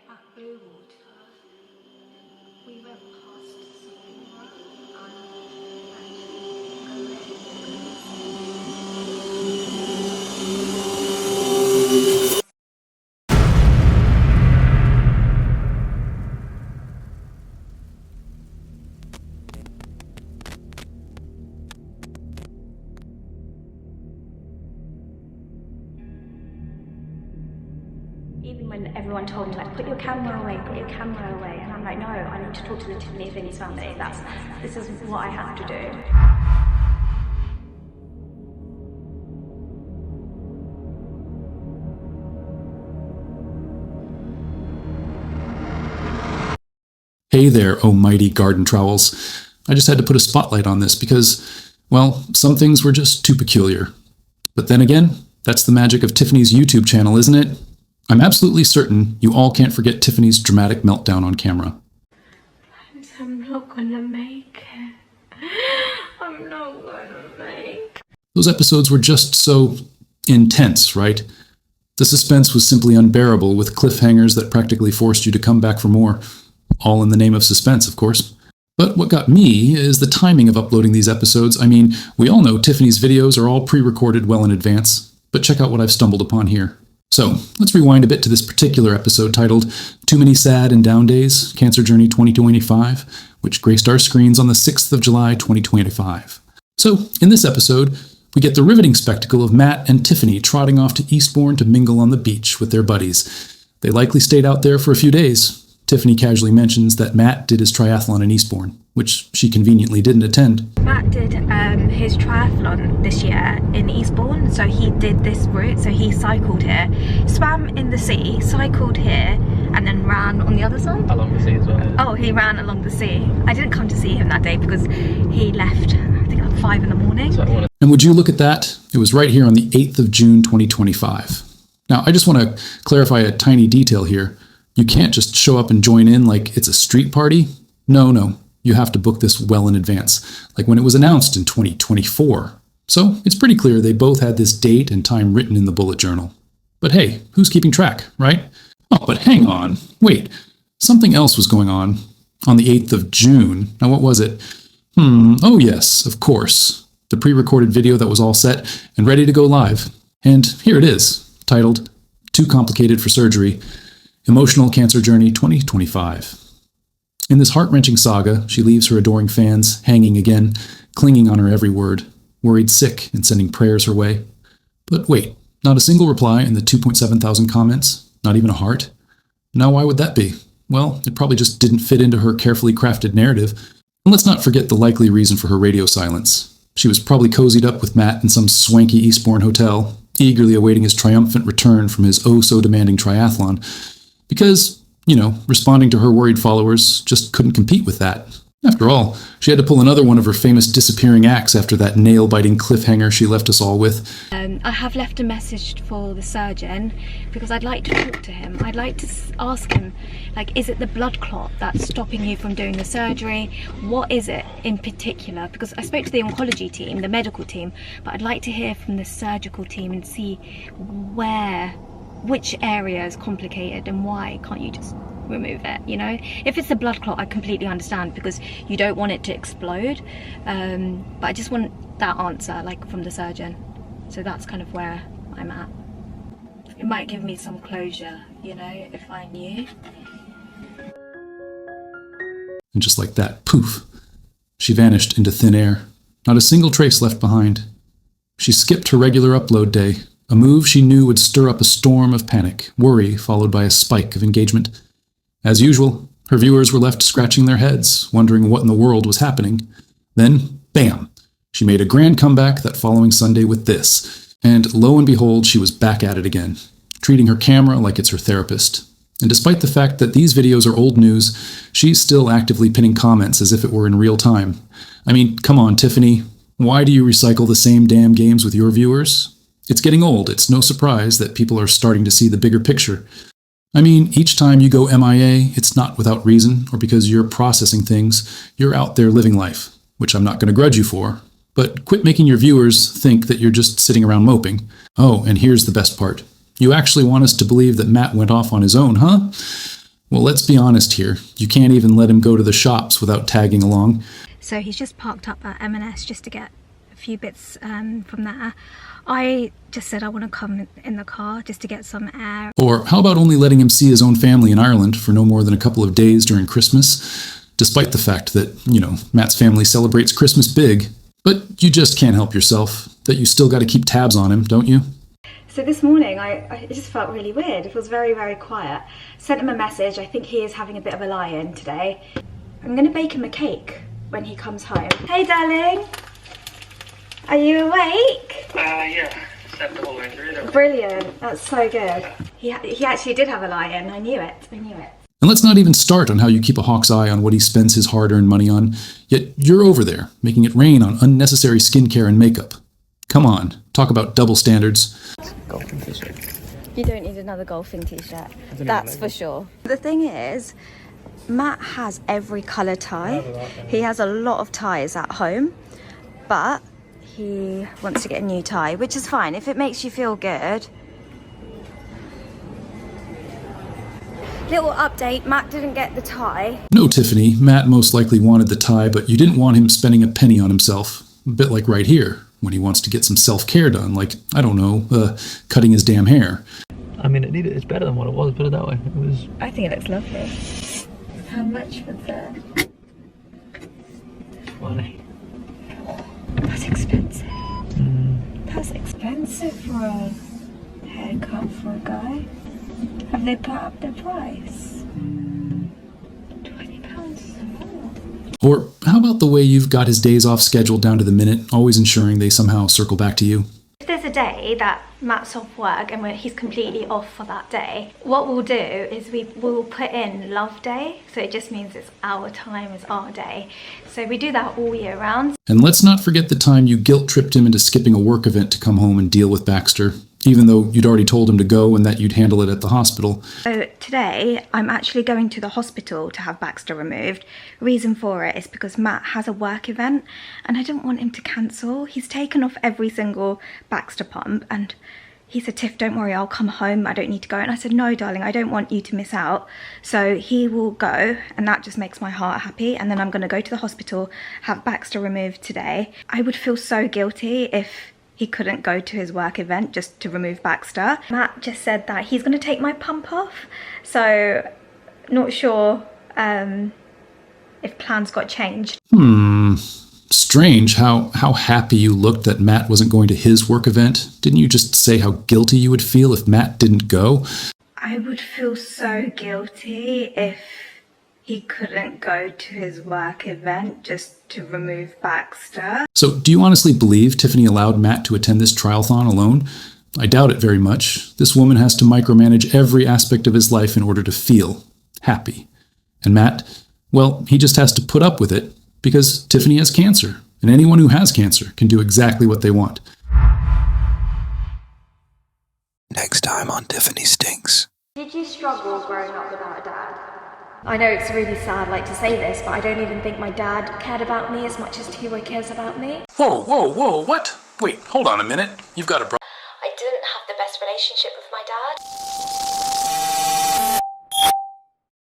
at Bluewater, we went past Sephora Even when everyone told me, like, put your camera away, and I'm like, no, I need to talk to the Tiffanythinks family. This is what I have to do. Hey there, oh mighty garden trowels. I just had to put a spotlight on this because, well, some things were just too peculiar. But then again, that's the magic of Tiffany's YouTube channel, isn't it? I'm absolutely certain you all can't forget Tiffany's dramatic meltdown on camera. I'm not gonna make it. I'm not gonna make it. Those episodes were just so intense, right? The suspense was simply unbearable, with cliffhangers that practically forced you to come back for more. All in the name of suspense, of course. But what got me is the timing of uploading these episodes. I mean, we all know Tiffany's videos are all pre-recorded well in advance, but check out what I've stumbled upon here. So, let's rewind a bit to this particular episode titled Too Many Sad and Down Days, Cancer Journey 2025, which graced our screens on the 6th of July 2025. So, in this episode, we get the riveting spectacle of Matt and Tiffany trotting off to Eastbourne to mingle on the beach with their buddies. They likely stayed out there for a few days. Tiffany casually mentions that Matt did his triathlon in Eastbourne, which she conveniently didn't attend. Matt did his triathlon this year in Eastbourne, so he did this route, so he cycled here, swam in the sea, cycled here, and then ran on the other side? Along the sea as well. Oh, he ran along the sea. I didn't come to see him that day because he left, I think, at 5 in the morning. And would you look at that? It was right here on the 8th of June 2025. Now, I just want to clarify a tiny detail here. You can't just show up and join in like it's a street party. No. You have to book this well in advance, like when it was announced in 2024. So it's pretty clear they both had this date and time written in the bullet journal. But hey, who's keeping track, right? Oh, but hang on. Wait, something else was going on the 8th of June. Now, what was it? Oh yes, of course. The pre-recorded video that was all set and ready to go live. And here it is, titled Too Complicated for Surgery, Emotional Cancer Journey 2025. In this heart-wrenching saga, she leaves her adoring fans hanging again, clinging on her every word, worried sick and sending prayers her way. But wait, not a single reply in the 2.7 thousand comments, not even a heart? Now why would that be? Well, it probably just didn't fit into her carefully crafted narrative. And let's not forget the likely reason for her radio silence. She was probably cozied up with Matt in some swanky Eastbourne hotel, eagerly awaiting his triumphant return from his oh-so-demanding triathlon, because, responding to her worried followers just couldn't compete with that. After all, she had to pull another one of her famous disappearing acts after that nail-biting cliffhanger she left us all with. I have left a message for the surgeon because I'd like to talk to him. I'd like to ask him, like, is it the blood clot that's stopping you from doing the surgery? What is it in particular? Because I spoke to the oncology team, the medical team, but I'd like to hear from the surgical team and see which area is complicated and why can't you just remove it, If it's the blood clot, I completely understand because you don't want it to explode, but I just want that answer, like, from the surgeon. So that's kind of where I'm at. It might give me some closure, if I knew. And just like that, poof, she vanished into thin air, not a single trace left behind. She skipped her regular upload day, a move she knew would stir up a storm of panic, worry followed by a spike of engagement. As usual, her viewers were left scratching their heads, wondering what in the world was happening. Then, bam, she made a grand comeback that following Sunday with this, and lo and behold, she was back at it again, treating her camera like it's her therapist. And despite the fact that these videos are old news, she's still actively pinning comments as if it were in real time. I mean, come on, Tiffany, why do you recycle the same damn games with your viewers? It's getting old. It's no surprise that people are starting to see the bigger picture. I mean, each time you go MIA, it's not without reason or because you're processing things. You're out there living life, which I'm not going to grudge you for. But quit making your viewers think that you're just sitting around moping. Oh, and here's the best part. You actually want us to believe that Matt went off on his own, huh? Well, let's be honest here. You can't even let him go to the shops without tagging along. So he's just parked up at M&S just to get a few bits from there. I just said I want to come in the car just to get some air. Or how about only letting him see his own family in Ireland for no more than a couple of days during Christmas, despite the fact that, Matt's family celebrates Christmas big. But you just can't help yourself, that you still got to keep tabs on him, don't you? So this morning, it just felt really weird. It feels very, very quiet. Sent him a message. I think he is having a bit of a lie-in today. I'm going to bake him a cake when he comes home. Hey, darling. Are you awake? Yeah. Set the whole injury. Brilliant. That's so good. He actually did have a lie-in. I knew it. And let's not even start on how you keep a hawk's eye on what he spends his hard-earned money on, yet you're over there, making it rain on unnecessary skincare and makeup. Come on, talk about double standards. Golfing t-shirt. You don't need another golfing t-shirt. That's for sure. The thing is, Matt has every colour tie. He has a lot of ties at home, but he wants to get a new tie, which is fine if it makes you feel good. Little update, Matt didn't get the tie. No, Tiffany, Matt most likely wanted the tie, but you didn't want him spending a penny on himself. A bit like right here, when he wants to get some self-care done, like, I don't know, cutting his damn hair. I mean, it's better than what it was, put it that way. I think it looks lovely. How much was that? Funny. That's expensive. That's expensive for a haircut for a guy. Have they put up the price? £20. Or how about the way you've got his days off scheduled down to the minute, always ensuring they somehow circle back to you? If there's a day that Matt's off work and he's completely off for that day, what we'll do is we'll put in love day. So it just means it's our time, it's our day. So we do that all year round. And let's not forget the time you guilt-tripped him into skipping a work event to come home and deal with Baxter, even though you'd already told him to go and that you'd handle it at the hospital. So today, I'm actually going to the hospital to have Baxter removed. Reason for it is because Matt has a work event and I didn't want him to cancel. He's taken off every single Baxter pump and he said, Tiff, don't worry, I'll come home. I don't need to go. And I said, no, darling, I don't want you to miss out. So he will go and that just makes my heart happy. And then I'm going to go to the hospital, have Baxter removed today. I would feel so guilty if he couldn't go to his work event just to remove Baxter. Matt just said that he's going to take my pump off. So not sure if plans got changed. Strange how happy you looked that Matt wasn't going to his work event. Didn't you just say how guilty you would feel if Matt didn't go? I would feel so guilty if he couldn't go to his work event just to remove Baxter. So do you honestly believe Tiffany allowed Matt to attend this triathlon alone? I doubt it very much. This woman has to micromanage every aspect of his life in order to feel happy. And Matt, well, he just has to put up with it because Tiffany has cancer, and anyone who has cancer can do exactly what they want. Next time on Tiffany Stinks. Did you struggle growing up without a dad? I know it's really sad to say this, but I don't even think my dad cared about me as much as T-Roy cares about me. Whoa, what? Wait, hold on a minute. You've got a problem. I didn't have the best relationship with my dad.